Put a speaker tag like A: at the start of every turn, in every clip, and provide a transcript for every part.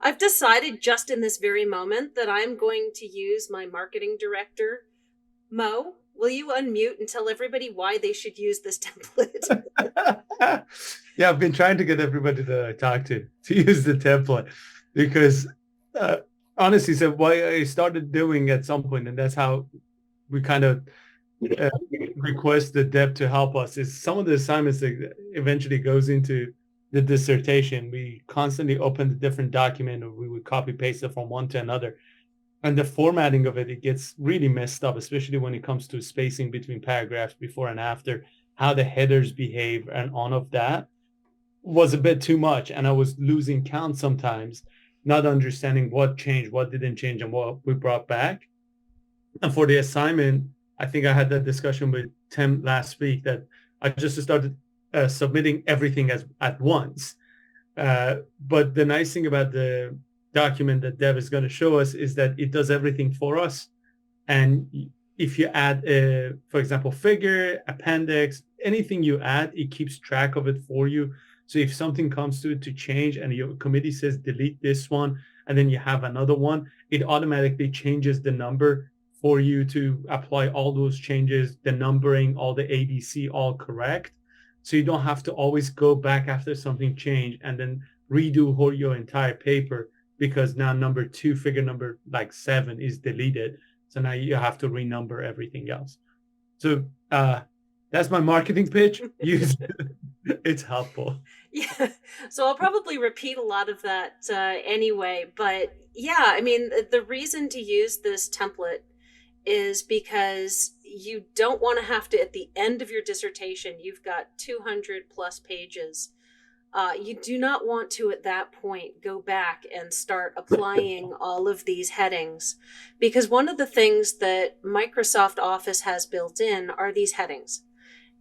A: I've decided just in this very moment that I'm going to use my marketing director. Mo, will you unmute and tell everybody why they should use this template?
B: Yeah, I've been trying to get everybody that I talk to use the template because uh, honestly, so what I started doing at some point, and that's how we kind of uh, request the dev to help us, is some of the assignments that eventually goes into the dissertation. We constantly open the different document, or we would copy paste it from one to another. And the formatting of it gets really messed up, especially when it comes to spacing between paragraphs before and after, how the headers behave and all of that was a bit too much. And I was losing count sometimes, not understanding what changed, what didn't change, and what we brought back. And for the assignment, I think I had that discussion with Tim last week that I just started submitting everything at once. But the nice thing about the document that Dev is going to show us is that it does everything for us. And if you add, for example, figure, appendix, anything you add, it keeps track of it for you. So if something comes to it to change and your committee says delete this one, and then you have another one, it automatically changes the number for you to apply all those changes, the numbering, all the ABC, all correct. So you don't have to always go back after something changed and then redo your entire paper because now number 2, figure number like 7 is deleted. So now you have to renumber everything else. So that's my marketing pitch. Use it. It's helpful.
A: Yeah, so I'll probably repeat a lot of that anyway. But yeah, I mean, the reason to use this template is because you don't want to have to, at the end of your dissertation, you've got 200 plus pages. You do not want to, at that point, go back and start applying all of these headings, because one of the things that Microsoft Office has built in are these headings.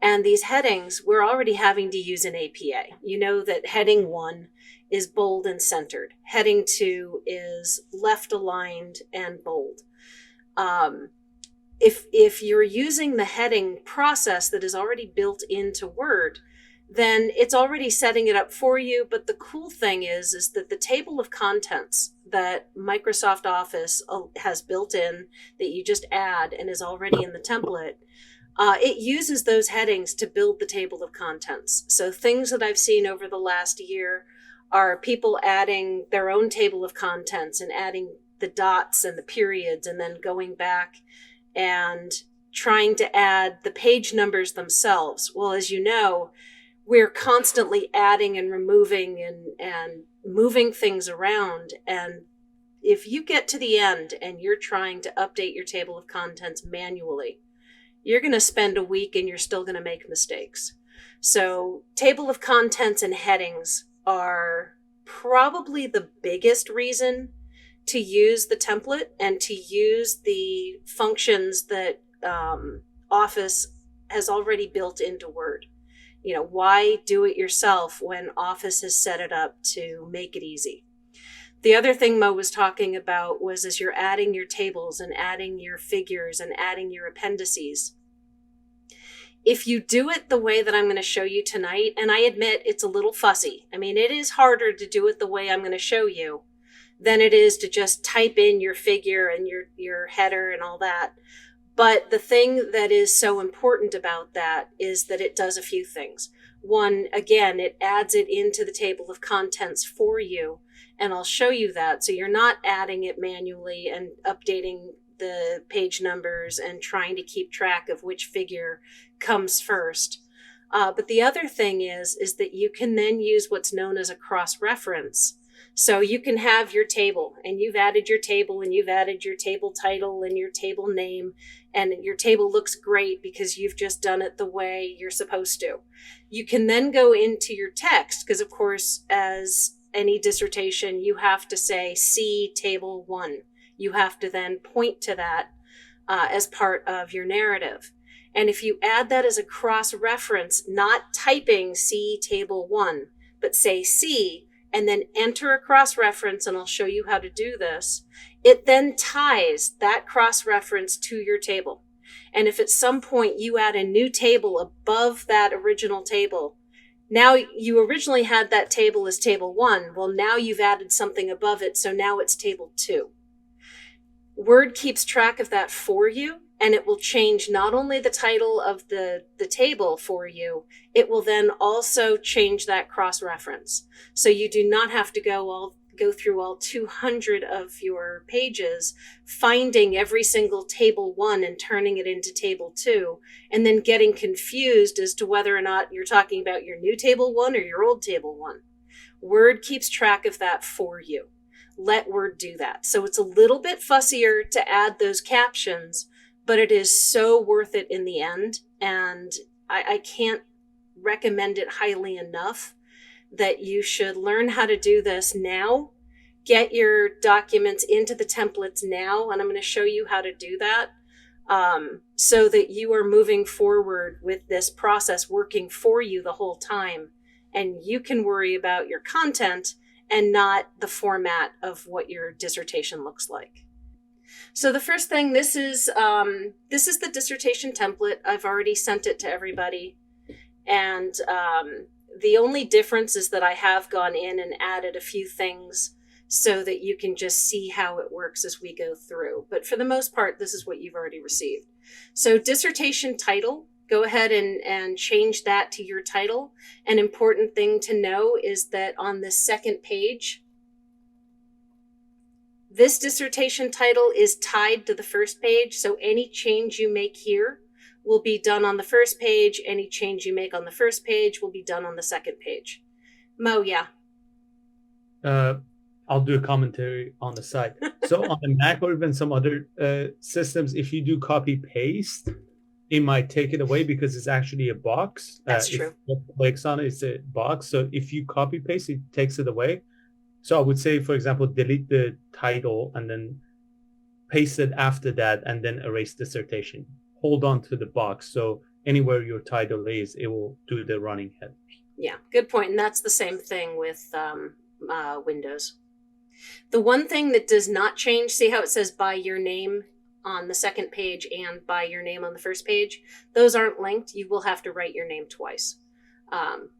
A: And these headings, we're already having to use an APA. You know that heading 1 is bold and centered. Heading 2 is left aligned and bold. If you're using the heading process that is already built into Word, then it's already setting it up for you. But the cool thing is that the table of contents that Microsoft Office has built in that you just add and is already in the template, it uses those headings to build the table of contents. So things that I've seen over the last year are people adding their own table of contents and adding the dots and the periods, and then going back and trying to add the page numbers themselves. Well, as you know, we're constantly adding and removing and moving things around. And if you get to the end and you're trying to update your table of contents manually, you're going to spend a week and you're still going to make mistakes. So table of contents and headings are probably the biggest reason to use the template and to use the functions that Office has already built into Word. You know, why do it yourself when Office has set it up to make it easy? The other thing Mo was talking about was as you're adding your tables and adding your figures and adding your appendices, if you do it the way that I'm going to show you tonight, and I admit it's a little fussy. I mean, it is harder to do it the way I'm going to show you than it is to just type in your figure and your header and all that. But the thing that is so important about that is that it does a few things. One, again, it adds it into the table of contents for you, and I'll show you that. So you're not adding it manually and updating the page numbers and trying to keep track of which figure comes first. But the other thing is that you can then use what's known as a cross-reference. So you can have your table, and you've added your table, and you've added your table title and your table name, and your table looks great because you've just done it the way you're supposed to. You can then go into your text, because of course, as any dissertation, you have to say, see table 1. You have to then point to that as part of your narrative. And if you add that as a cross-reference, not typing see table 1, but say see, and then enter a cross-reference, and I'll show you how to do this, it then ties that cross-reference to your table. And if at some point you add a new table above that original table, Now you originally had that table as table 1. Well, now you've added something above it, so now it's table 2. Word keeps track of that for you, and it will change not only the title of the table for you, it will then also change that cross-reference. So you do not have to go through all 200 of your pages, finding every single table 1 and turning it into table 2, and then getting confused as to whether or not you're talking about your new table 1 or your old table 1. Word keeps track of that for you. Let Word do that. So it's a little bit fussier to add those captions, but it is so worth it in the end. And I can't recommend it highly enough that you should learn how to do this now. Get your documents into the templates now, and I'm going to show you how to do that so that you are moving forward with this process working for you the whole time, and you can worry about your content and not the format of what your dissertation looks like. So the first thing, this is the dissertation template. I've already sent it to everybody, and the only difference is that I have gone in and added a few things so that you can just see how it works as we go through. But for the most part, this is what you've already received. So dissertation title, go ahead and change that to your title. An important thing to know is that on the second page, this dissertation title is tied to the first page. So any change you make here will be done on the first page. Any change you make on the first page will be done on the second page. Mo, yeah.
B: I'll do a commentary on the side. So on the Mac or even some other systems, if you do copy paste, it might take it away because it's actually a box.
A: That's true.
B: If it clicks on it, it's a box. So if you copy paste, it takes it away. So I would say, for example, delete the title and then paste it after that and then erase dissertation. Hold on to the box. So anywhere your title is, it will do the running headers.
A: Yeah, good point. And that's the same thing with Windows. The one thing that does not change, see how it says by your name on the second page and by your name on the first page? Those aren't linked. You will have to write your name twice.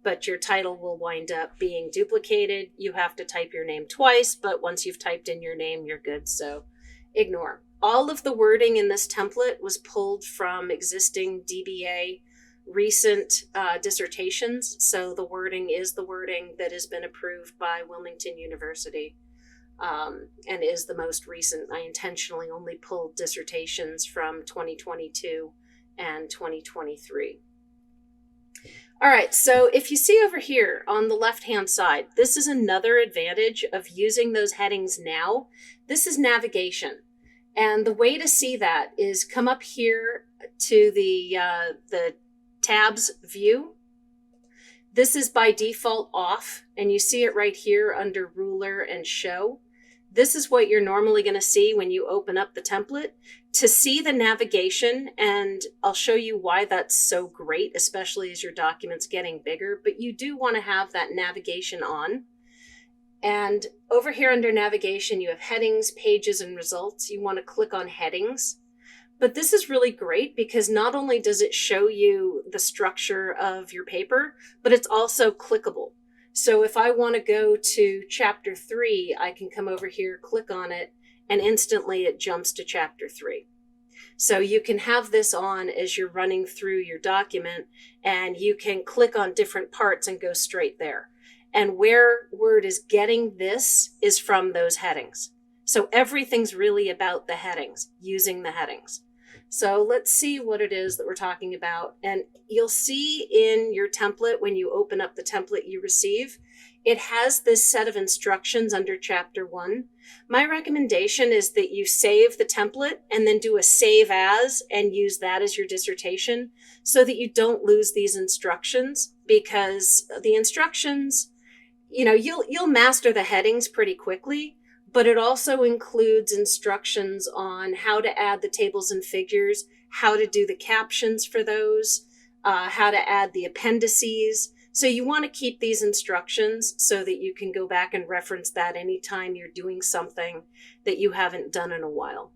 A: But your title will wind up being duplicated. You have to type your name twice, but once you've typed in your name, you're good. So ignore. All of the wording in this template was pulled from existing DBA recent dissertations. So the wording is the wording that has been approved by Wilmington University. And is the most recent. I intentionally only pulled dissertations from 2022 and 2023. All right, so if you see over here on the left-hand side, this is another advantage of using those headings now. This is navigation. And the way to see that is come up here to the tabs view. This is by default off, and you see it right here under ruler and show. This is what you're normally going to see when you open up the template. To see the navigation, and I'll show you why that's so great, especially as your document's getting bigger, but you do want to have that navigation on. And over here under navigation, you have headings, pages, and results. You want to click on headings. But this is really great because not only does it show you the structure of your paper, but it's also clickable. So if I want to go to chapter 3, I can come over here, click on it, and instantly it jumps to chapter 3. So you can have this on as you're running through your document, and you can click on different parts and go straight there. And where Word is getting this is from those headings. So everything's really about the headings, using the headings. So let's see what it is that we're talking about. And you'll see in your template, when you open up the template you receive, it has this set of instructions under chapter 1. My recommendation is that you save the template and then do a save as and use that as your dissertation so that you don't lose these instructions, because the instructions, you'll master the headings pretty quickly. But it also includes instructions on how to add the tables and figures, how to do the captions for those, how to add the appendices. So you want to keep these instructions so that you can go back and reference that anytime you're doing something that you haven't done in a while.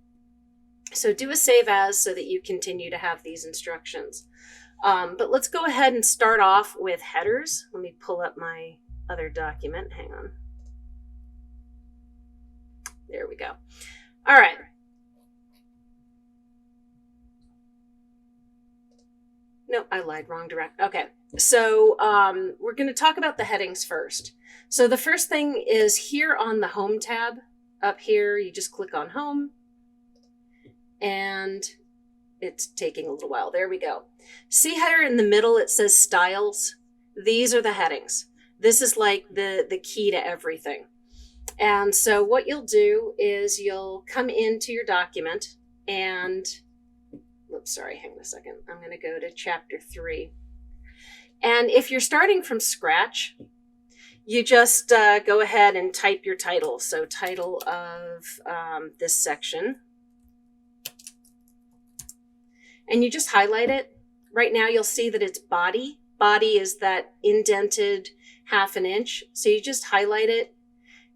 A: So do a save as so that you continue to have these instructions. But let's go ahead and start off with headers. Let me pull up my other document. Hang on. There we go. All right. No, I lied, wrong direct. Okay, so we're going to talk about the headings first. So the first thing is here on the Home tab. Up here, you just click on Home, and it's taking a little while. There we go. See how in the middle it says Styles? These are the headings. This is like the key to everything. And so what you'll do is you'll come into your document and, oops, sorry, hang on a second. I'm going to go to chapter 3. And if you're starting from scratch, you just go ahead and type your title. So title of this section. And you just highlight it. Right now you'll see that it's body. Body is that indented 1/2 inch. So you just highlight it,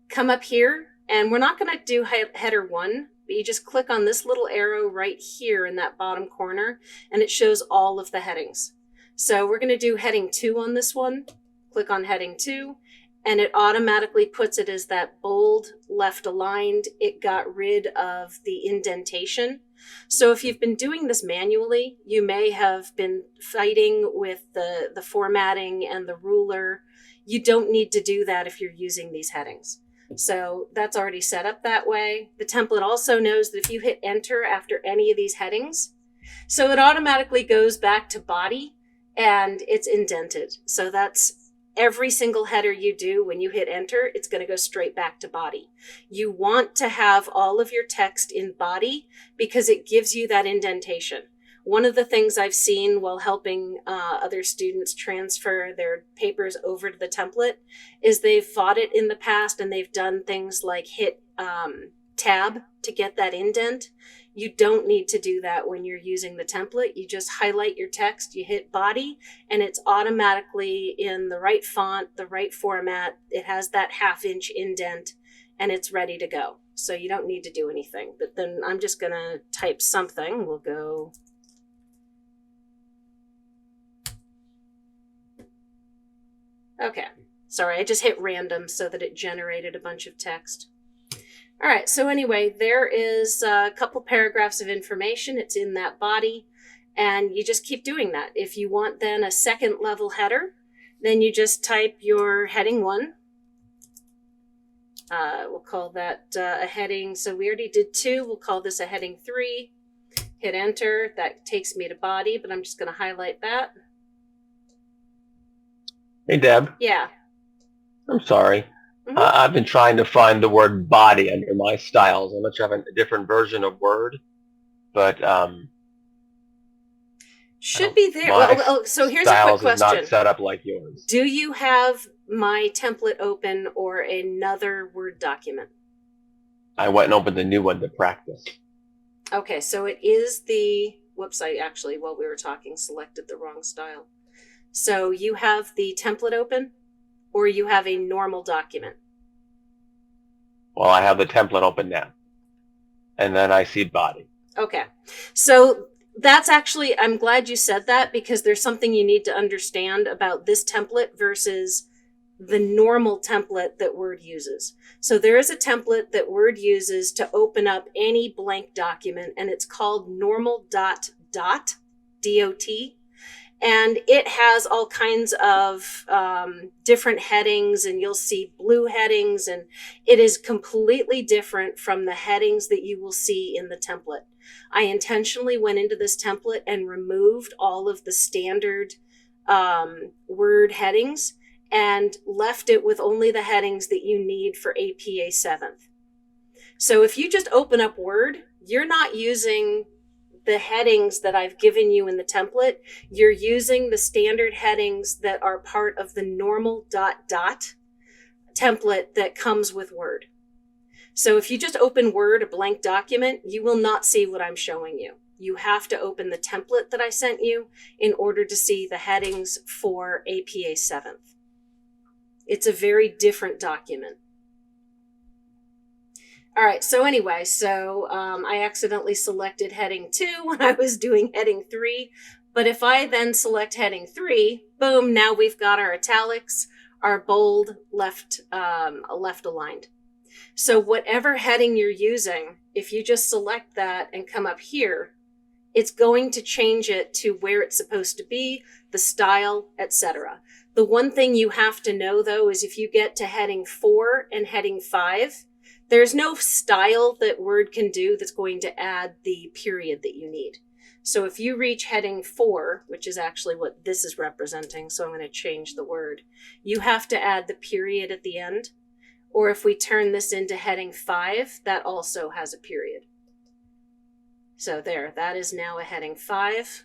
A: come up here, and we're not going to do header 1, but you just click on this little arrow right here in that bottom corner, and it shows all of the headings. So we're going to do heading 2 on this one. Click on heading 2, and it automatically puts it as that bold, left aligned. It got rid of the indentation. So if you've been doing this manually, you may have been fighting with the formatting and the ruler. You don't need to do that if you're using these headings. So that's already set up that way. The template also knows that if you hit enter after any of these headings, so it automatically goes back to body and it's indented. So that's every single header you do. When you hit enter, it's going to go straight back to body. You want to have all of your text in body because it gives you that indentation. One of the things I've seen while helping other students transfer their papers over to the template is they've fought it in the past and they've done things like hit tab to get that indent. You don't need to do that when you're using the template. You just highlight your text, you hit body, and it's automatically in the right font, the right format. It has that 1/2 inch indent and it's ready to go. So you don't need to do anything. But then I'm just going to type something. We'll go... Okay, sorry, I just hit random so that it generated a bunch of text. All right, so anyway, there is a couple paragraphs of information. It's in that body, and you just keep doing that. If you want then a second level header, then you just type your heading 1. We'll call that a heading. So we already did 2. We'll call this a heading 3. Hit enter. That takes me to body, but I'm just going to highlight that.
C: Hey, Deb.
A: Yeah.
C: I'm sorry.
A: Mm-hmm.
C: I've been trying to find the word body under my styles. I'm not sure I have a different version of Word, but
A: should be there. Well, so here's a quick question.
C: Is not set up like yours.
A: Do you have my template open or another Word document?
C: I went and opened the new one to practice.
A: Okay, so it is the... Whoops, I actually, while we were talking, selected the wrong style. So you have the template open or you have a normal document?
C: Well, I have the template open now. And then I see body.
A: Okay. So that's actually, I'm glad you said that because there's something you need to understand about this template versus the normal template that Word uses. So there is a template that Word uses to open up any blank document, and it's called normal.dot, D-O-T. And it has all kinds of different headings, and you'll see blue headings, and it is completely different from the headings that you will see in the template. I intentionally went into this template and removed all of the standard Word headings and left it with only the headings that you need for APA 7th. So if you just open up Word, you're not using the headings that I've given you in the template. You're using the standard headings that are part of the normal.dot template that comes with Word. So if you just open Word, a blank document, you will not see what I'm showing you. You have to open the template that I sent you in order to see the headings for APA 7th. It's a very different document. All right, so anyway, I accidentally selected heading 2 when I was doing heading 3, But if I then select heading 3, boom, now we've got our italics, our bold, left aligned. So whatever heading you're using, if you just select that and come up here, it's going to change it to where it's supposed to be, the style, etc. The one thing you have to know, though, is if you get to heading 4 and heading 5, there's no style that Word can do that's going to add the period that you need. So if you reach heading 4, which is actually what this is representing, so I'm going to change the word, you have to add the period at the end. Or if we turn this into heading 5, that also has a period. So there, that is now a heading 5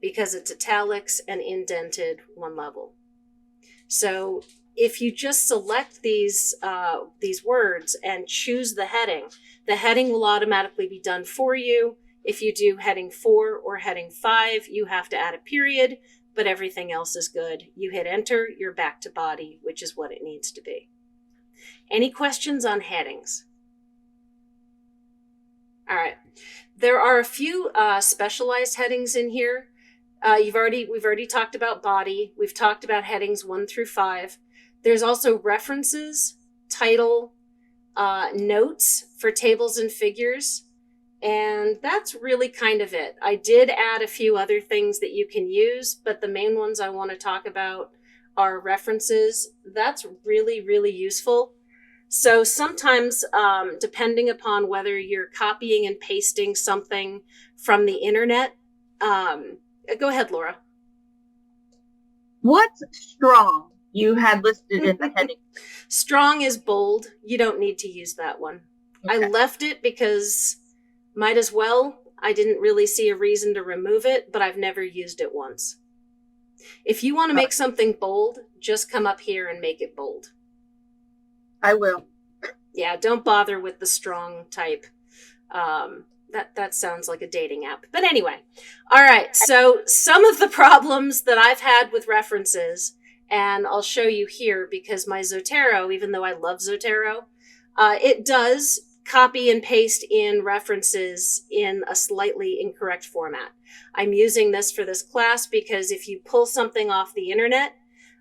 A: because it's italics and indented one level. So if you just select these words and choose the heading will automatically be done for you. If you do heading 4 or heading 5, you have to add a period, but everything else is good. You hit enter, you're back to body, which is what it needs to be. Any questions on headings? All right. There are a few specialized headings in here. We've already talked about body. We've talked about headings 1 through 5. There's also references, title, notes for tables and figures, and that's really kind of it. I did add a few other things that you can use, but the main ones I want to talk about are references. That's really, really useful. So sometimes, depending upon whether you're copying and pasting something from the internet, go ahead, Laura.
D: What's strong? You had listed in the heading.
A: Strong is bold. You don't need to use that one. Okay. I left it because might as well. I didn't really see a reason to remove it, but I've never used it once. If you want to make something bold, just come up here and make it bold.
D: I will.
A: Yeah, don't bother with the strong type. That sounds like a dating app. But anyway, all right. So some of the problems that I've had with references, and I'll show you here because my Zotero, even though I love Zotero, it does copy and paste in references in a slightly incorrect format. I'm using this for this class because if you pull something off the internet,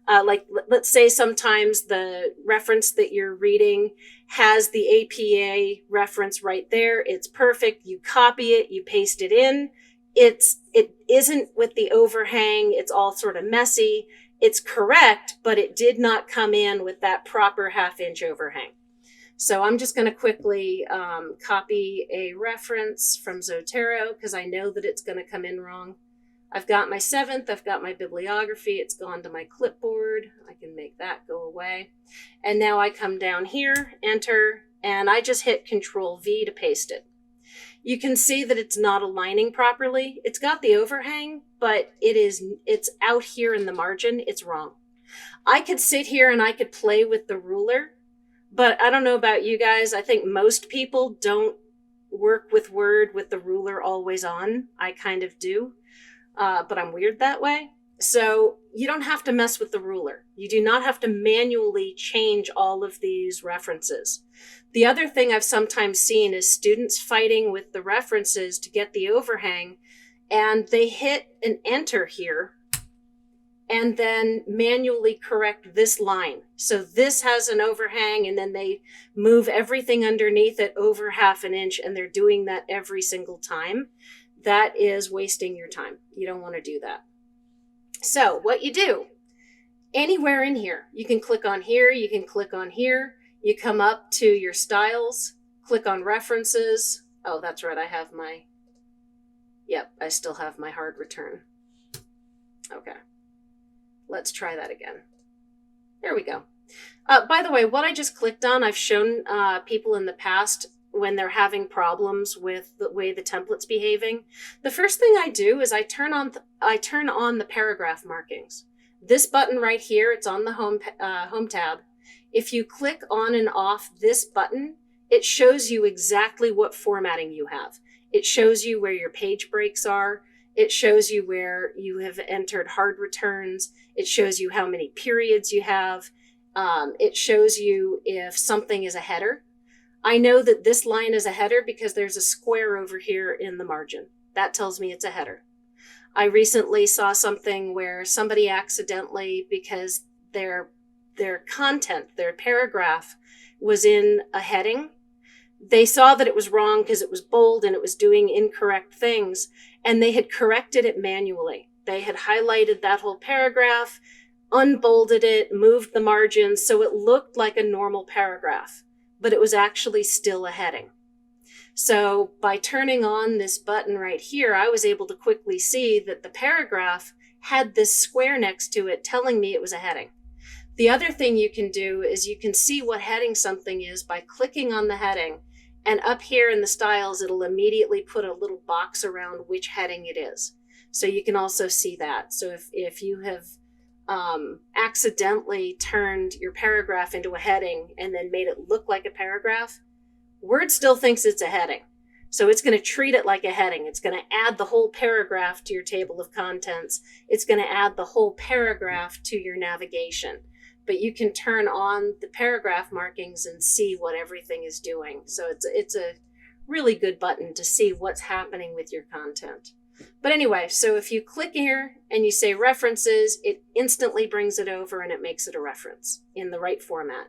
A: like let's say sometimes the reference that you're reading has the APA reference right there. It's perfect. You copy it, you paste it in. It isn't with the overhang. It's all sort of messy. It's correct, but it did not come in with that proper 1/2 inch overhang. So I'm just going to quickly copy a reference from Zotero because I know that it's going to come in wrong. I've got my 7th, I've got my bibliography, it's gone to my clipboard. I can make that go away. And now I come down here, enter, and I just hit Ctrl V to paste it. You can see that it's not aligning properly. It's got the overhang, but it's out here in the margin. It's wrong. I could sit here and I could play with the ruler, but I don't know about you guys. I think most people don't work with Word with the ruler always on. I kind of do. But I'm weird that way. So you don't have to mess with the ruler. You do not have to manually change all of these references. The other thing I've sometimes seen is students fighting with the references to get the overhang, and they hit an enter here and then manually correct this line. So this has an overhang, and then they move everything underneath it over 1/2 inch, and they're doing that every single time. That is wasting your time. You don't want to do that. So what you do, anywhere in here, you can click on here, you can click on here, you come up to your styles, click on references. Oh, that's right, I still have my hard return. Okay, let's try that again. There we go. By the way, what I just clicked on, I've shown people in the past when they're having problems with the way the template's behaving. The first thing I do is I turn on the paragraph markings. This button right here, it's on the home tab. If you click on and off this button, it shows you exactly what formatting you have. It shows you where your page breaks are. It shows you where you have entered hard returns. It shows you how many periods you have. It shows you if something is a header. I know that this line is a header because there's a square over here in the margin. That tells me it's a header. I recently saw something where somebody accidentally, because their content, their paragraph was in a heading, they saw that it was wrong because it was bold and it was doing incorrect things, and they had corrected it manually. They had highlighted that whole paragraph, unbolded it, moved the margins so it looked like a normal paragraph, but it was actually still a heading. So by turning on this button right here, I was able to quickly see that the paragraph had this square next to it telling me it was a heading. The other thing you can do is you can see what heading something is by clicking on the heading, and up here in the styles, it'll immediately put a little box around which heading it is. So you can also see that. So if you have accidentally turned your paragraph into a heading and then made it look like a paragraph, Word still thinks it's a heading. So it's going to treat it like a heading. It's going to add the whole paragraph to your table of contents. It's going to add the whole paragraph to your navigation. But you can turn on the paragraph markings and see what everything is doing. So it's a really good button to see what's happening with your content. But anyway, so if you click here and you say references, it instantly brings it over and it makes it a reference in the right format.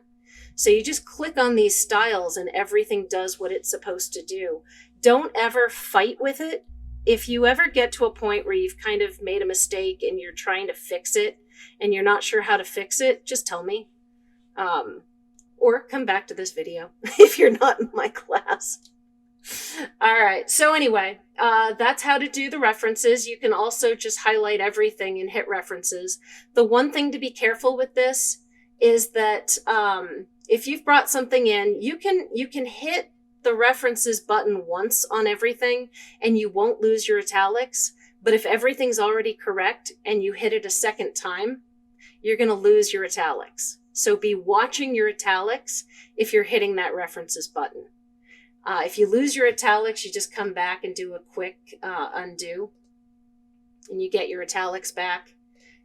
A: So you just click on these styles and everything does what it's supposed to do. Don't ever fight with it. If you ever get to a point where you've kind of made a mistake and you're trying to fix it and you're not sure how to fix it, just tell me. Or come back to this video if you're not in my class. All right, so anyway, that's how to do the references. You can also just highlight everything and hit references. The one thing to be careful with this is that if you've brought something in, you can hit the references button once on everything and you won't lose your italics. But if everything's already correct and you hit it a second time, you're going to lose your italics. So be watching your italics if you're hitting that references button. If you lose your italics, you just come back and do a quick undo and you get your italics back,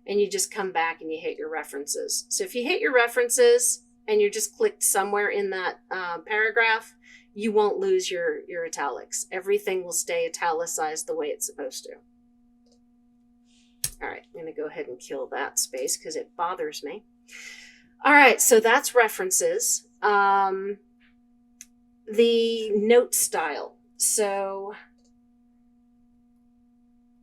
A: and you just come back and you hit your references. So if you hit your references and you just clicked somewhere in that paragraph, you won't lose your italics. Everything will stay italicized the way it's supposed to. All right, I'm going to go ahead and kill that space because it bothers me. All right, so that's references. The note style. So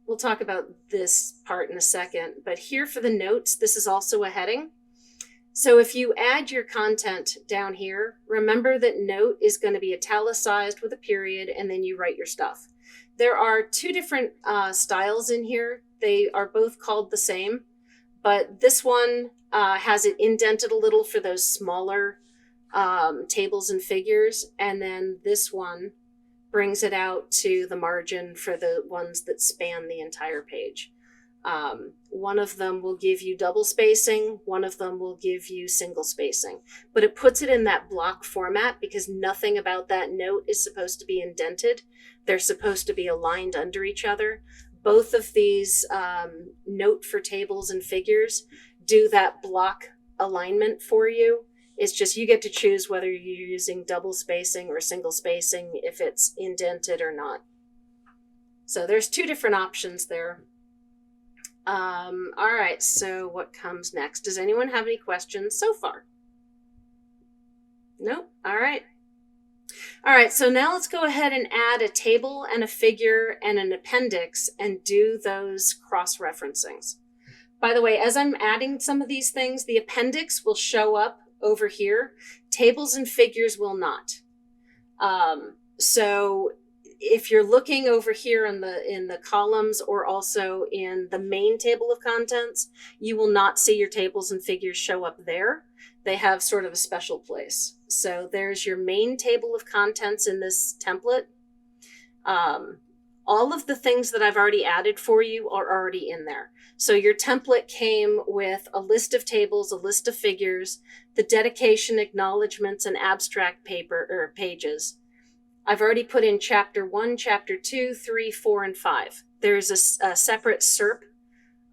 A: we'll talk about this part in a second, but here for the notes, this is also a heading. So if you add your content down here, remember that note is going to be italicized with a period, and then you write your stuff. There are two different styles in here. They are both called the same, but this one has it indented a little for those smaller tables and figures, and then this one brings it out to the margin for the ones that span the entire page. One of them will give you double spacing, one of them will give you single spacing, but it puts it in that block format because nothing about that note is supposed to be indented. They're supposed to be aligned under each other. Both of these note for tables and figures do that block alignment for you. It's just you get to choose whether you're using double spacing or single spacing, if it's indented or not. So there's two different options there. All right, so what comes next? Does anyone have any questions so far? Nope. All right. All right, so now let's go ahead and add a table and a figure and an appendix and do those cross-referencings. By the way, as I'm adding some of these things, the appendix will show up over here. Tables and figures will not. So if you're looking over here in the columns or also in the main table of contents, you will not see your tables and figures show up there. They have sort of a special place. So there's your main table of contents in this template. All of the things that I've already added for you are already in there. So your template came with a list of tables, a list of figures, the dedication, acknowledgements, and abstract paper or pages. I've already put in chapter 1, chapter 2, 3, 4, and 5. There's a separate SERP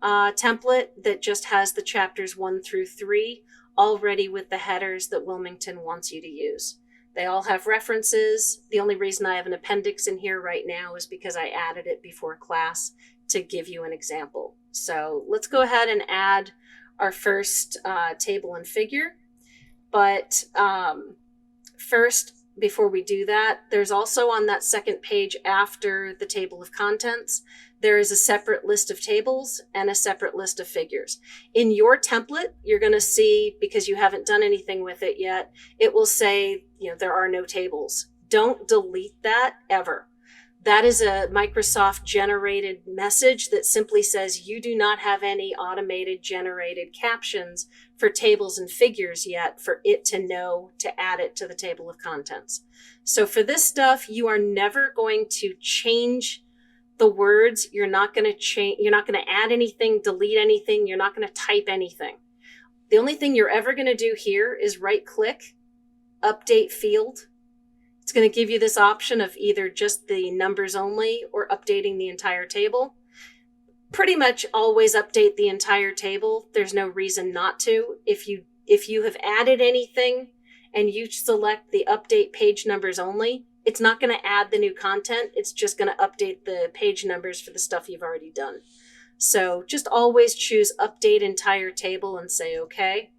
A: template that just has the chapters 1 through 3 already with the headers that Wilmington wants you to use. They all have references. The only reason I have an appendix in here right now is because I added it before class to give you an example. So let's go ahead and add our first table and figure. But first, before we do that, there's also on that second page after the table of contents, there is a separate list of tables and a separate list of figures. In your template, you're going to see, because you haven't done anything with it yet, it will say, there are no tables. Don't delete that ever. That is a Microsoft generated message that simply says you do not have any automated generated captions for tables and figures yet for it to know to add it to the table of contents. So for this stuff, you are never going to change the words. You're not going to change. You're not going to add anything, delete anything. You're not going to type anything. The only thing you're ever going to do here is right click, update field. It's going to give you this option of either just the numbers only or updating the entire table. Pretty much always update the entire table. There's no reason not to. If you have added anything and you select the update page numbers only, it's not going to add the new content. It's just going to update the page numbers for the stuff you've already done. So just always choose update entire table and say okay.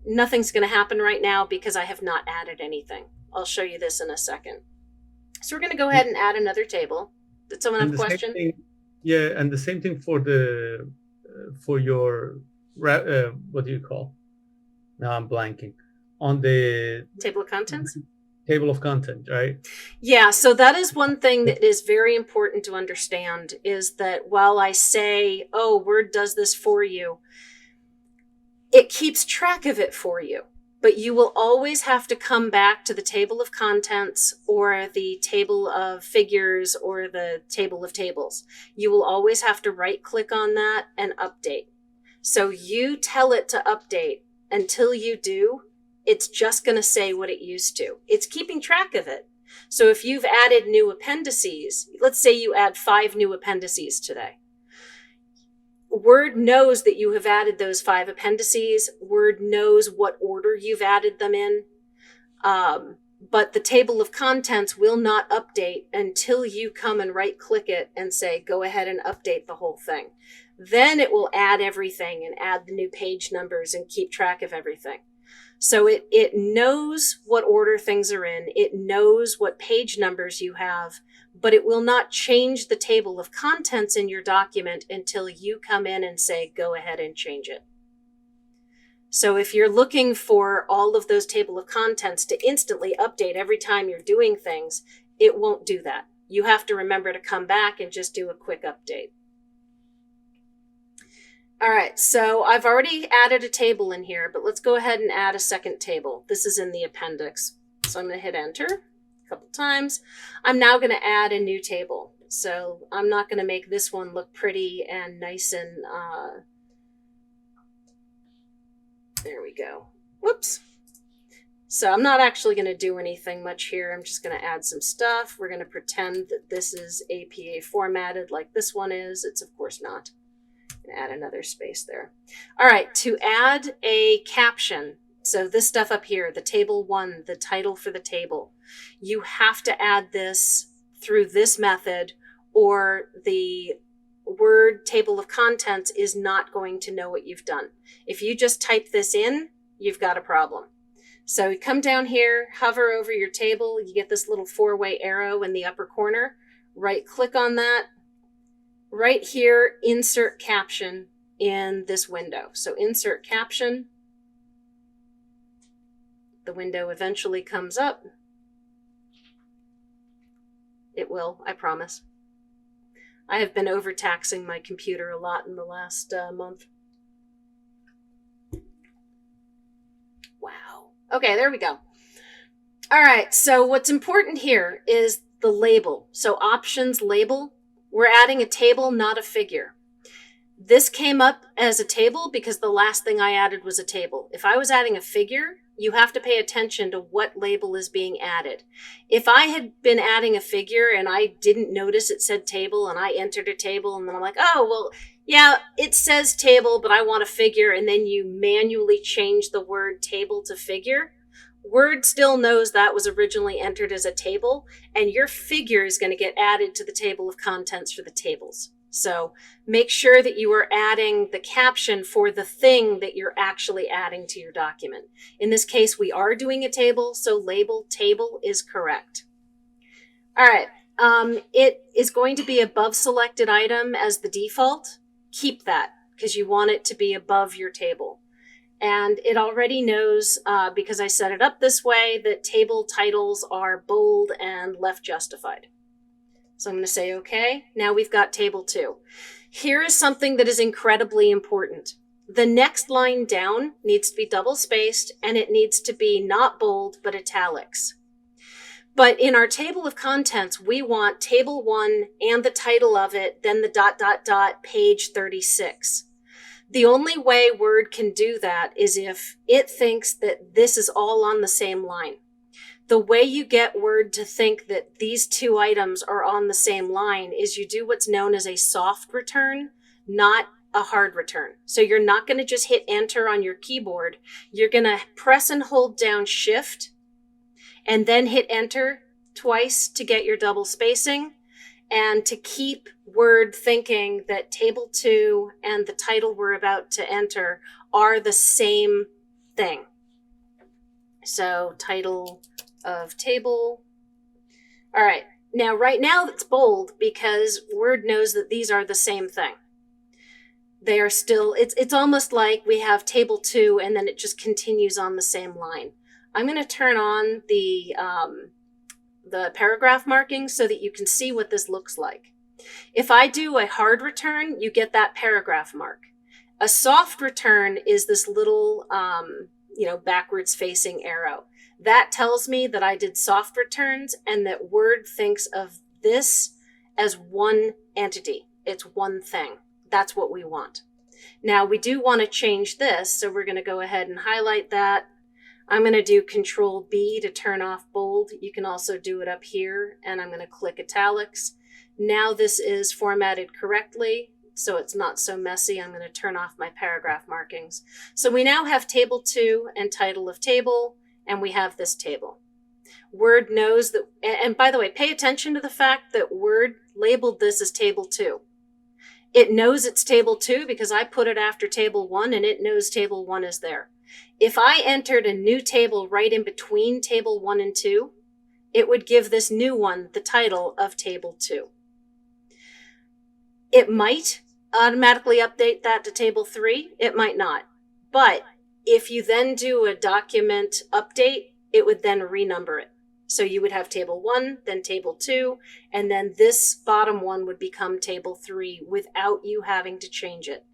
A: Nothing's going to happen right now because I have not added anything. I'll show you this in a second. So we're going to go ahead and add another table. Did someone have a question?
B: Yeah, and the same thing for the for your what do you call? Now I'm blanking on the
A: Table of contents.
B: Table of content, right?
A: Yeah, so that is one thing that is very important to understand, is that while I say, oh, Word does this for you, it keeps track of it for you. But you will always have to come back to the table of contents or the table of figures or the table of tables. You will always have to right click on that and update. So you tell it to update. Until you do, it's just going to say what it used to. It's keeping track of it. So if you've added new appendices, let's say you add 5 new appendices today. Word knows that you have added those 5 appendices. Word knows what order you've added them in. But the table of contents will not update until you come and right click it and say, go ahead and update the whole thing. Then it will add everything and add the new page numbers and keep track of everything. So it knows what order things are in. It knows what page numbers you have, but it will not change the table of contents in your document until you come in and say, go ahead and change it. So if you're looking for all of those table of contents to instantly update every time you're doing things, it won't do that. You have to remember to come back and just do a quick update. All right, so I've already added a table in here, but let's go ahead and add a second table. This is in the appendix. So I'm going to hit enter a couple times. I'm now going to add a new table. So I'm not going to make this one look pretty and nice and, there we go. Whoops. So I'm not actually going to do anything much here. I'm just going to add some stuff. We're going to pretend that this is APA formatted like this one is. It's of course not. Add another space there. All right, to add a caption, so this stuff up here, the table 1, the title for the table, you have to add this through this method or the Word table of contents is not going to know what you've done. If you just type this in, you've got a problem. So you come down here, hover over your table, you get this little 4-way arrow in the upper corner, right click on that. Right here, insert caption in this window. So insert caption. The window eventually comes up. It will, I promise. I have been overtaxing my computer a lot in the last month. Wow. Okay, there we go. All right, so what's important here is the label. So options label. We're adding a table, not a figure. This came up as a table because the last thing I added was a table. If I was adding a figure, you have to pay attention to what label is being added. If I had been adding a figure and I didn't notice it said table and I entered a table and then I'm like, oh, well, yeah, it says table, but I want a figure, and then you manually change the word table to figure, Word still knows that was originally entered as a table, and your figure is going to get added to the table of contents for the tables. So make sure that you are adding the caption for the thing that you're actually adding to your document. In this case, we are doing a table, so label table is correct. All right, it is going to be above selected item as the default. Keep that because you want it to be above your table. And it already knows, because I set it up this way, that table titles are bold and left justified. So I'm going to say, okay, now we've got table 2. Here is something that is incredibly important. The next line down needs to be double spaced, and it needs to be not bold, but italics. But in our table of contents, we want table 1 and the title of it, then the ... page 36. The only way Word can do that is if it thinks that this is all on the same line. The way you get Word to think that these 2 items are on the same line is you do what's known as a soft return, not a hard return. So you're not going to just hit enter on your keyboard. You're going to press and hold down shift and then hit enter twice to get your double spacing and to keep Word thinking that table 2 and the title we're about to enter are the same thing. So title of table. All right. Now, right now it's bold because Word knows that these are the same thing. They are still, it's almost like we have table 2 and then it just continues on the same line. I'm going to turn on the paragraph markings so that you can see what this looks like. If I do a hard return, you get that paragraph mark. A soft return is this little, backwards facing arrow. That tells me that I did soft returns and that Word thinks of this as one entity. It's one thing. That's what we want. Now we do want to change this, so we're going to go ahead and highlight that. I'm going to do Ctrl B to turn off bold. You can also do it up here, and I'm going to click italics. Now this is formatted correctly, so it's not so messy. I'm going to turn off my paragraph markings. So we now have table 2 and title of table, and we have this table. Word knows that, and by the way, pay attention to the fact that Word labeled this as table 2. It knows it's table 2 because I put it after table 1 and it knows table 1 is there. If I entered a new table right in between table 1 and 2, it would give this new one the title of table 2. It might automatically update that to table 3. It might not. But if you then do a document update, it would then renumber it. So you would have table 1, then table 2, and then this bottom one would become table 3 without you having to change it.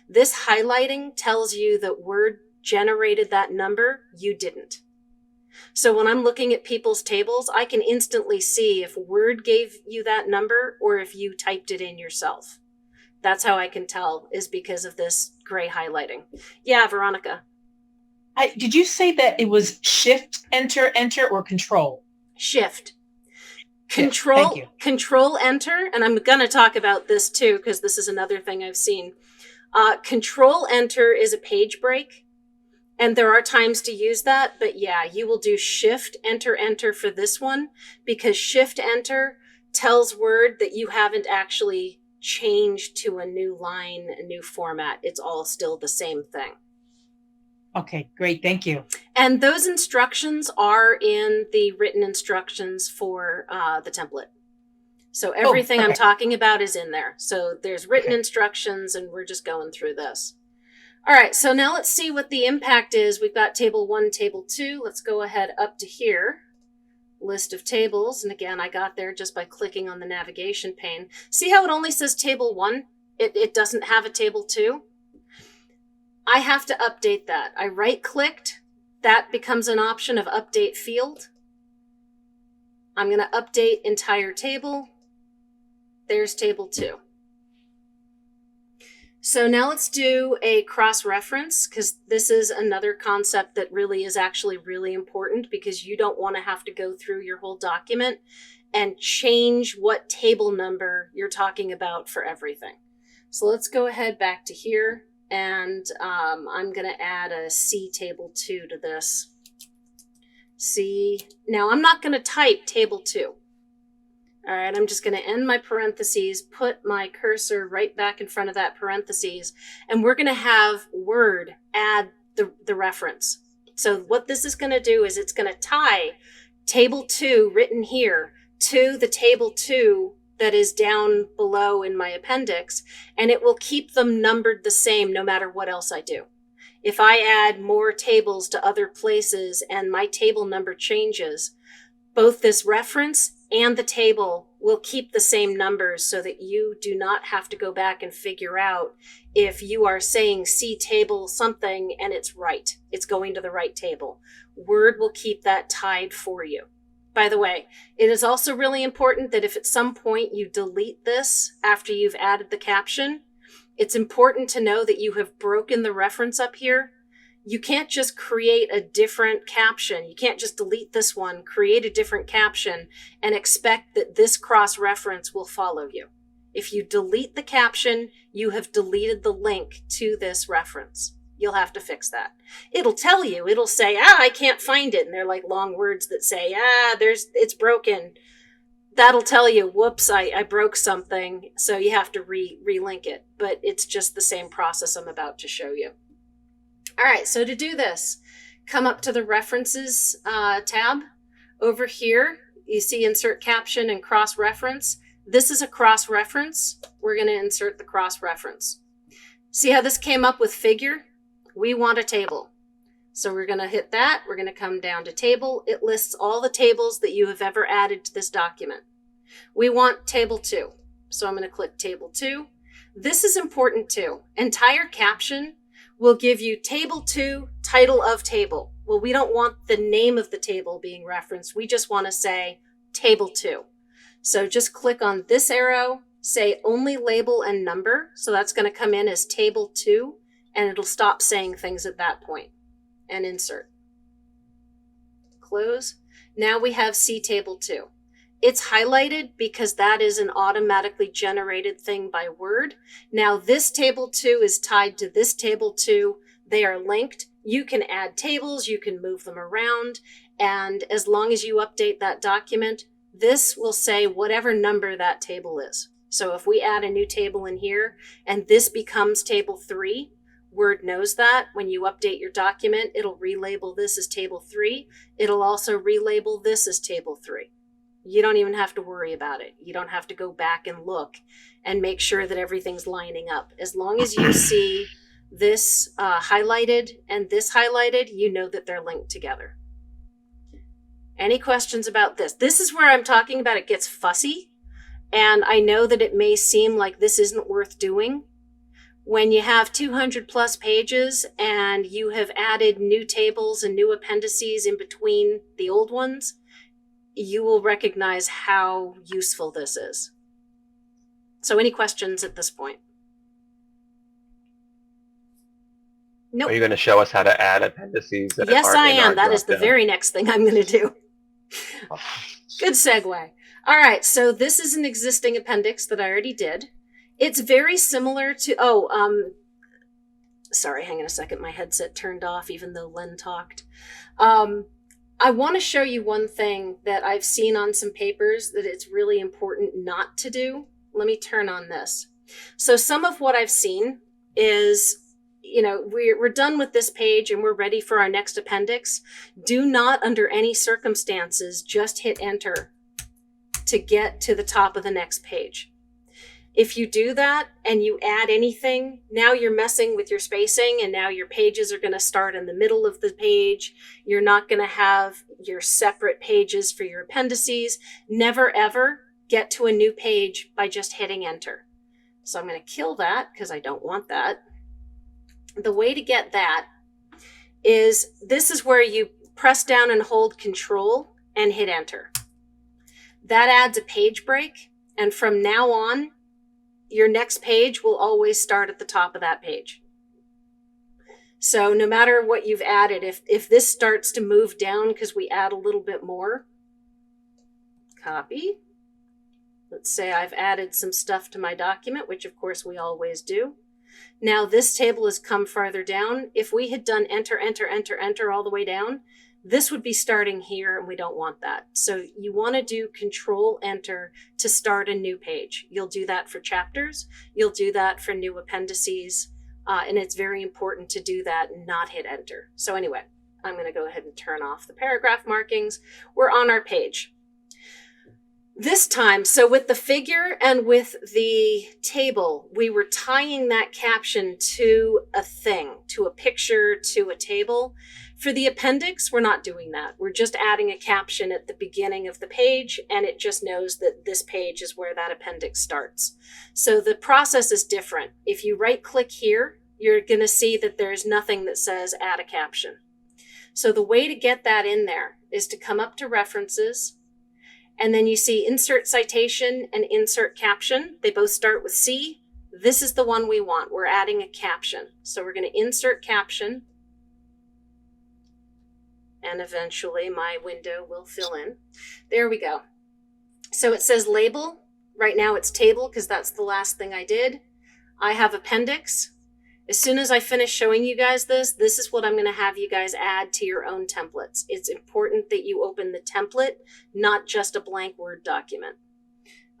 A: This highlighting tells you that Word generated that number, you didn't. So when I'm looking at people's tables, I can instantly see if Word gave you that number or if you typed it in yourself. That's how I can tell, is because of this gray highlighting. Yeah, Veronica.
E: Did you say that it was shift, enter, enter, or control?
A: Shift.
E: Control. Thank you.
A: Control enter, and I'm going to talk about this too because this is another thing I've seen. Control enter is a page break, and there are times to use that, but yeah, you will do shift enter enter for this one because shift enter tells Word that you haven't actually changed to a new line, a new format. It's all still the same thing.
E: Okay, great. Thank you.
A: And those instructions are in the written instructions for the template. So everything I'm talking about is in there. So there's written instructions, and we're just going through this. All right, so now let's see what the impact is. We've got table 1, table 2. Let's go ahead up to here. List of tables. And again, I got there just by clicking on the navigation pane. See how it only says table 1? It doesn't have a table 2? I have to update that. I right-clicked. That becomes an option of update field. I'm going to update entire table. There's table 2. So now let's do a cross-reference, because this is another concept that really is actually really important, because you don't want to have to go through your whole document and change what table number you're talking about for everything. So let's go ahead back to here. And I'm going to add a C table 2 to this. See, now I'm not going to type table 2. All right, I'm just going to end my parentheses, put my cursor right back in front of that parentheses, and we're going to have Word add the reference. So what this is going to do is it's going to tie table 2 written here to the table 2 that is down below in my appendix, and it will keep them numbered the same no matter what else I do. If I add more tables to other places and my table number changes, both this reference and the table will keep the same numbers so that you do not have to go back and figure out if you are saying see table something and it's right. It's going to the right table. Word will keep that tied for you. By the way, it is also really important that if at some point you delete this after you've added the caption, it's important to know that you have broken the reference up here. You can't just create a different caption. You can't just delete this one, create a different caption, and expect that this cross-reference will follow you. If you delete the caption, you have deleted the link to this reference. You'll have to fix that. It'll tell you, it'll say, I can't find it. And they're like long words that say, it's broken. That'll tell you, whoops, I broke something. So you have to relink it. But it's just the same process I'm about to show you. All right, so to do this, come up to the References tab. Over here, you see Insert Caption and Cross-Reference. This is a cross-reference. We're going to insert the cross-reference. See how this came up with figure? We want a table. So we're going to hit that. We're going to come down to Table. It lists all the tables that you have ever added to this document. We want Table 2. So I'm going to click Table 2. This is important too. Entire caption will give you Table 2, title of table. Well, we don't want the name of the table being referenced. We just want to say Table 2. So just click on this arrow, say only label and number. So that's going to come in as Table 2, and it'll stop saying things at that point. And insert. Close. Now we have See Table 2. It's highlighted because that is an automatically generated thing by Word. Now this Table 2 is tied to this Table 2. They are linked. You can add tables, you can move them around, and as long as you update that document, this will say whatever number that table is. So if we add a new table in here and this becomes Table 3, Word knows that. When you update your document, it'll relabel this as Table 3. It'll also relabel this as Table 3. You don't even have to worry about it. You don't have to go back and look and make sure that everything's lining up. As long as you see this highlighted and this highlighted, you know that they're linked together. Any questions about this? This is where I'm talking about it gets fussy. And I know that it may seem like this isn't worth doing. When you have 200 plus pages and you have added new tables and new appendices in between the old ones, you will recognize how useful this is. So any questions at this point? Nope.
C: Are you going to show us how to add appendices? That
A: Yes,
C: aren't
A: I
C: in our
A: am. That is the
C: drop-down?
A: very next thing I'm going to do. Good segue. All right, so this is an existing appendix that I already did. It's very similar to, sorry, hang on a second. My headset turned off even though Len talked. I want to show you one thing that I've seen on some papers that it's really important not to do. Let me turn on this. So some of what I've seen is, we're done with this page and we're ready for our next appendix. Do not, under any circumstances, just hit enter to get to the top of the next page. If you do that and you add anything, now you're messing with your spacing and now your pages are going to start in the middle of the page. You're not going to have your separate pages for your appendices. Never ever get to a new page by just hitting enter. So I'm going to kill that because I don't want that. The way to get that is this is where you press down and hold Control and hit enter. That adds a page break, and from now on, your next page will always start at the top of that page. So no matter what you've added, if this starts to move down because we add a little bit more, copy. Let's say I've added some stuff to my document, which of course we always do. Now this table has come farther down. If we had done enter, enter, enter, enter all the way down, This would be starting here, and we don't want that. So you want to do Ctrl Enter to start a new page. You'll do that for chapters. You'll do that for new appendices. And it's very important to do that and not hit Enter. So anyway, I'm going to go ahead and turn off the paragraph markings. We're on our page. This time, so with the figure and with the table, we were tying that caption to a thing, to a picture, to a table. For the appendix, we're not doing that. We're just adding a caption at the beginning of the page, and it just knows that this page is where that appendix starts. So the process is different. If you right-click here, you're going to see that there's nothing that says add a caption. So the way to get that in there is to come up to References, and then you see Insert Citation and Insert Caption. They both start with C. This is the one we want. We're adding a caption. So we're going to Insert Caption. And eventually my window will fill in. There we go. So it says Label. Right now it's Table because that's the last thing I did. I have Appendix. As soon as I finish showing you guys this is what I'm going to have you guys add to your own templates. It's important that you open the template, not just a blank Word document.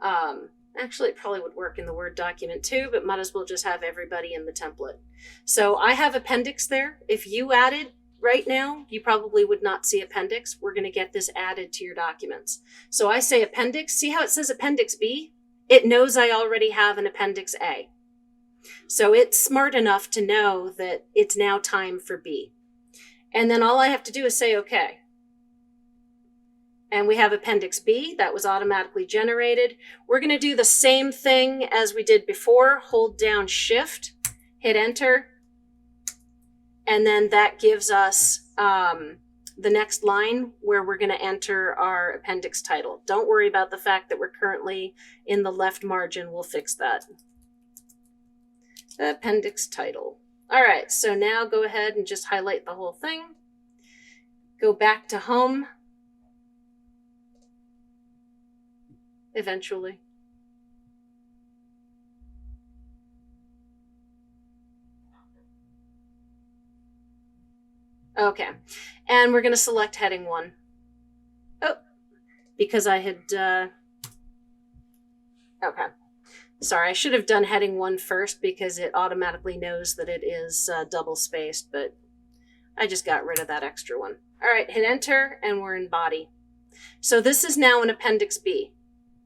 A: Actually, it probably would work in the Word document too, but might as well just have everybody in the template. So I have Appendix there. If you added right now, you probably would not see Appendix. We're going to get this added to your documents. So I say Appendix. See how it says Appendix B? It knows I already have an Appendix A. So it's smart enough to know that it's now time for B. And then all I have to do is say OK. And we have Appendix B. That was automatically generated. We're going to do the same thing as we did before. Hold down Shift, hit Enter. And then that gives us the next line where we're going to enter our appendix title. Don't worry about the fact that we're currently in the left margin. We'll fix that. Appendix title. All right, so now go ahead and just highlight the whole thing. Go back to home. Eventually. Okay, and we're going to select heading 1. Oh, because I had, okay. Sorry, I should have done heading 1 first because it automatically knows that it is double spaced, but I just got rid of that extra one. All right, hit Enter, and we're in body. So this is now an Appendix B.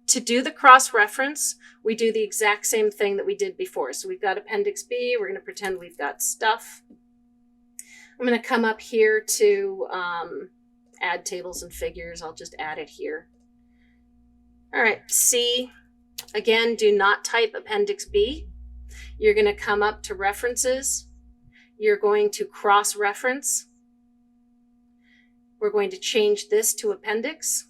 A: To do the cross-reference, we do the exact same thing that we did before. So we've got Appendix B. We're going to pretend we've got stuff. I'm going to come up here to add tables and figures. I'll just add it here. All right, C. Again, do not type Appendix B. You're going to come up to References. You're going to cross-reference. We're going to change this to Appendix.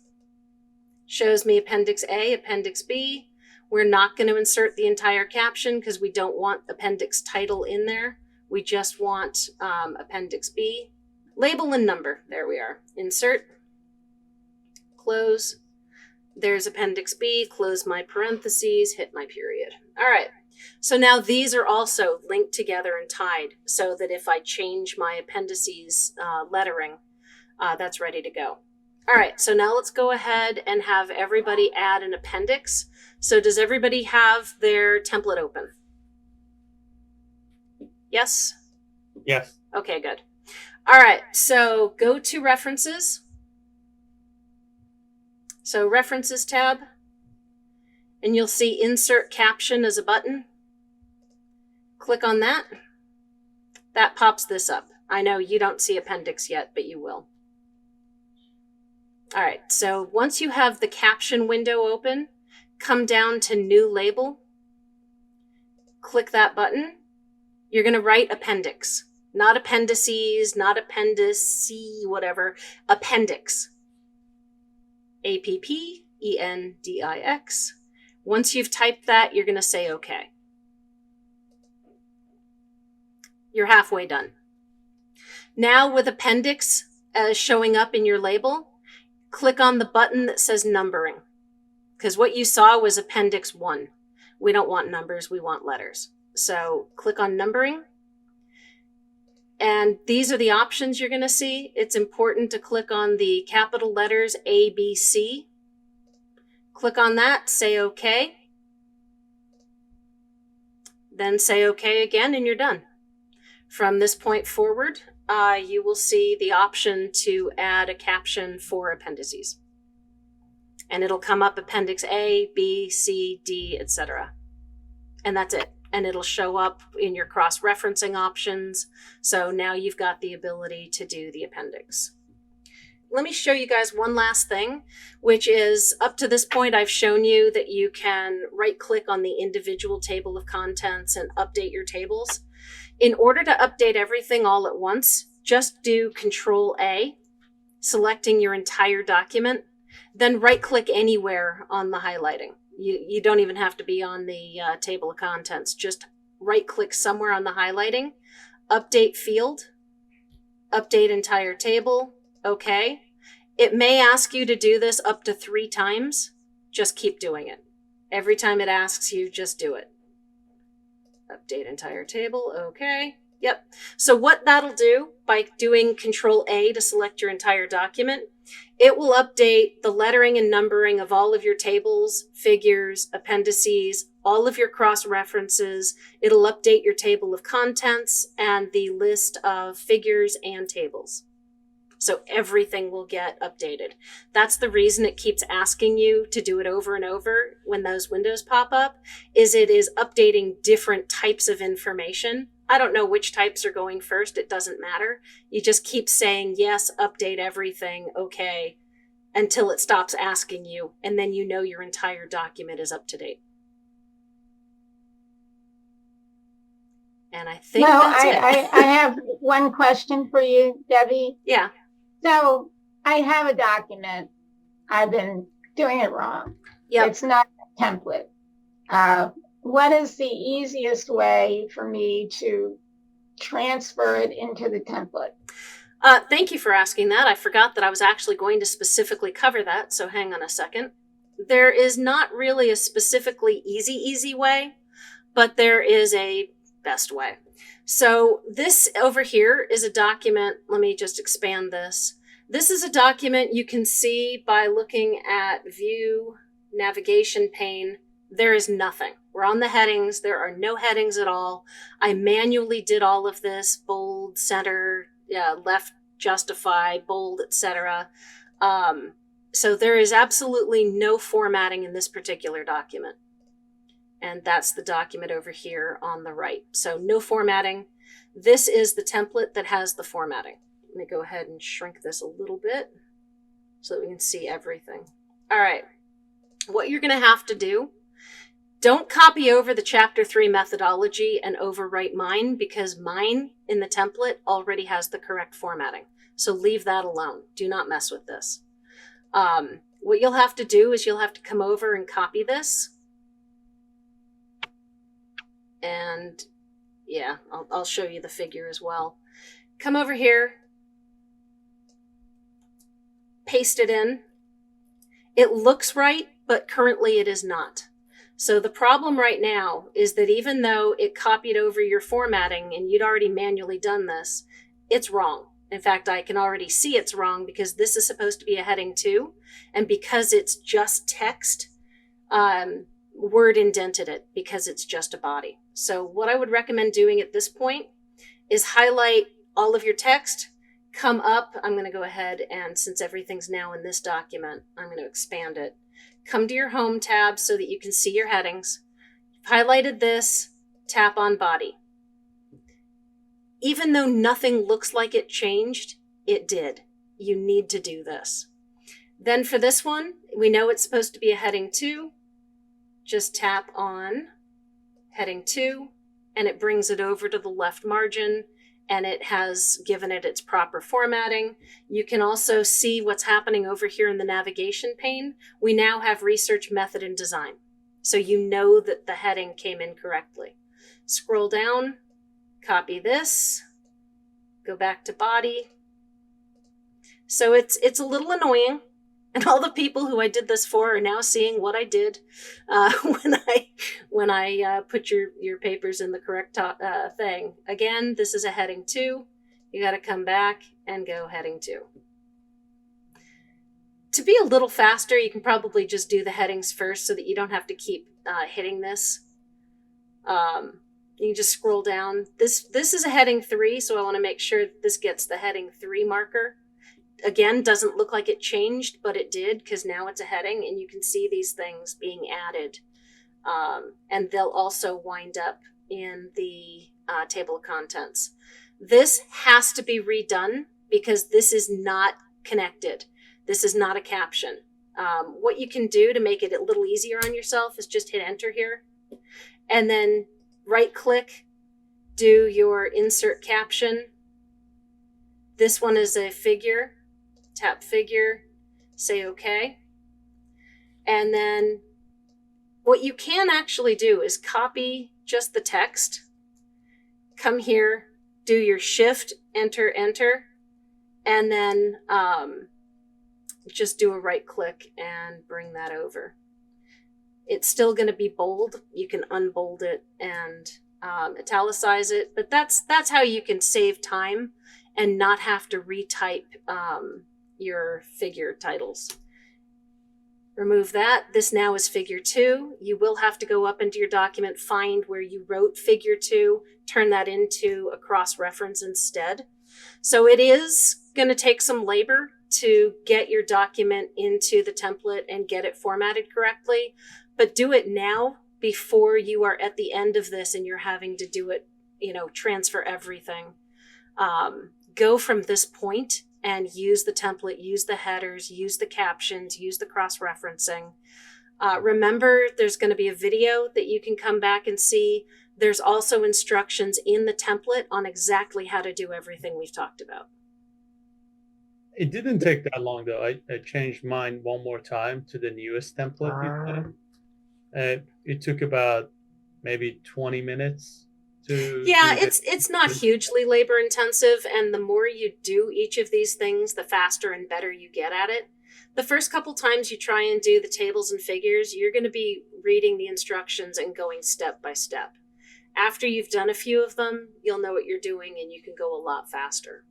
A: Shows me Appendix A, Appendix B. We're not going to insert the entire caption because we don't want appendix title in there. We just want Appendix B. Label and number. There we are. Insert. Close. There's Appendix B. Close my parentheses. Hit my period. All right. So now these are also linked together and tied so that if I change my appendices lettering, that's ready to go. All right. So now let's go ahead and have everybody add an appendix. So does everybody have their template open? Yes?
B: Yes.
A: Okay, good. All right, so go to References. So References tab, and you'll see Insert Caption as a button. Click on that. That pops this up. I know you don't see Appendix yet, but you will. All right, so once you have the caption window open, come down to New Label. Click that button. You're going to write Appendix, not appendices, not appendix, whatever, Appendix. A-P-P-E-N-D-I-X. Once you've typed that, you're going to say OK. You're halfway done. Now with Appendix showing up in your label, click on the button that says Numbering, because what you saw was Appendix 1. We don't want numbers, we want letters. So click on Numbering. And these are the options you're going to see. It's important to click on the capital letters A, B, C. Click on that, say OK. Then say OK again, and you're done. From this point forward, you will see the option to add a caption for appendices. And it'll come up Appendix A, B, C, D, etc. And that's it. And it'll show up in your cross-referencing options. So now you've got the ability to do the appendix. Let me show you guys one last thing, which is up to this point, I've shown you that you can right-click on the individual table of contents and update your tables. In order to update everything all at once, just do Ctrl A, selecting your entire document, then right-click anywhere on the highlighting. You don't even have to be on the table of contents. Just right-click somewhere on the highlighting, update field, update entire table, OK. It may ask you to do this up to 3 times. Just keep doing it. Every time it asks you, just do it. Update entire table, OK. Yep. So what that'll do by doing Control A to select your entire document, it will update the lettering and numbering of all of your tables, figures, appendices, all of your cross-references. It'll update your table of contents and the list of figures and tables. So everything will get updated. That's the reason it keeps asking you to do it over and over when those windows pop up, is it is updating different types of information. I don't know which types are going first. It doesn't matter. You just keep saying, yes, update everything, okay, until it stops asking you, and then you know your entire document is up to date. And I think that's it.
F: I have one question for you, Debbie.
A: Yeah.
F: So I have a document. I've been doing it wrong.
A: Yep.
F: It's not a template. What is the easiest way for me to transfer it into the template?
A: Thank you for asking that. I forgot that I was actually going to specifically cover that, so hang on a second. There is not really a specifically easy way, but there is a best way. So this over here is a document. Let me just expand this. This is a document you can see by looking at View, Navigation pane. There is nothing. We're on the headings. There are no headings at all. I manually did all of this, bold, center, left, justify, bold, etc. So there is absolutely no formatting in this particular document. And that's the document over here on the right. So no formatting. This is the template that has the formatting. Let me go ahead and shrink this a little bit so that we can see everything. All right. What you're going to have to do, don't copy over the Chapter 3 methodology and overwrite mine, because mine in the template already has the correct formatting. So leave that alone. Do not mess with this. What you'll have to do is you'll have to come over and copy this. And yeah, I'll show you the figure as well. Come over here, paste it in. It looks right, but currently it is not. So the problem right now is that even though it copied over your formatting and you'd already manually done this, it's wrong. In fact, I can already see it's wrong because this is supposed to be a heading 2. And because it's just text, Word indented it because it's just a body. So what I would recommend doing at this point is highlight all of your text, come up. I'm going to go ahead and, since everything's now in this document, I'm going to expand it. Come to your Home tab so that you can see your headings. You've highlighted this, tap on Body. Even though nothing looks like it changed, it did. You need to do this. Then for this one, we know it's supposed to be a heading 2. Just tap on heading 2, and it brings it over to the left margin, and it has given it its proper formatting. You can also see what's happening over here in the navigation pane. We now have research method and design. So you know that the heading came in correctly. Scroll down, copy this, go back to body. So it's a little annoying. And all the people who I did this for are now seeing what I did when I put your papers in the correct thing. Again, this is a heading 2. You got to come back and go heading 2. To be a little faster, you can probably just do the headings first so that you don't have to keep hitting this. You can just scroll down. This is a heading 3, so I want to make sure that this gets the heading 3 marker. Again, doesn't look like it changed, but it did, because now it's a heading, and you can see these things being added. And they'll also wind up in the table of contents. This has to be redone because this is not connected. This is not a caption. What you can do to make it a little easier on yourself is just hit enter here, and then right click, do your insert caption. This one is a figure. Tap figure, say OK. And then what you can actually do is copy just the text, come here, do your shift, enter, enter, and then just do a right click and bring that over. It's still going to be bold. You can unbold it and italicize it, but that's how you can save time and not have to retype your figure titles. Remove that. This now is figure 2. You will have to go up into your document, find where you wrote figure 2, turn that into a cross-reference instead. So it is going to take some labor to get your document into the template and get it formatted correctly, but do it now before you are at the end of this and you're having to do it, transfer everything. Go from this point and use the template, use the headers, use the captions, use the cross-referencing. Remember, there's going to be a video that you can come back and see. There's also instructions in the template on exactly how to do everything we've talked about.
B: It didn't take that long, though. I changed mine one more time to the newest template. It took about maybe 20 minutes.
A: It's not hugely labor intensive, and the more you do each of these things, the faster and better you get at it. The first couple times you try and do the tables and figures, you're going to be reading the instructions and going step by step. After you've done a few of them, you'll know what you're doing and you can go a lot faster.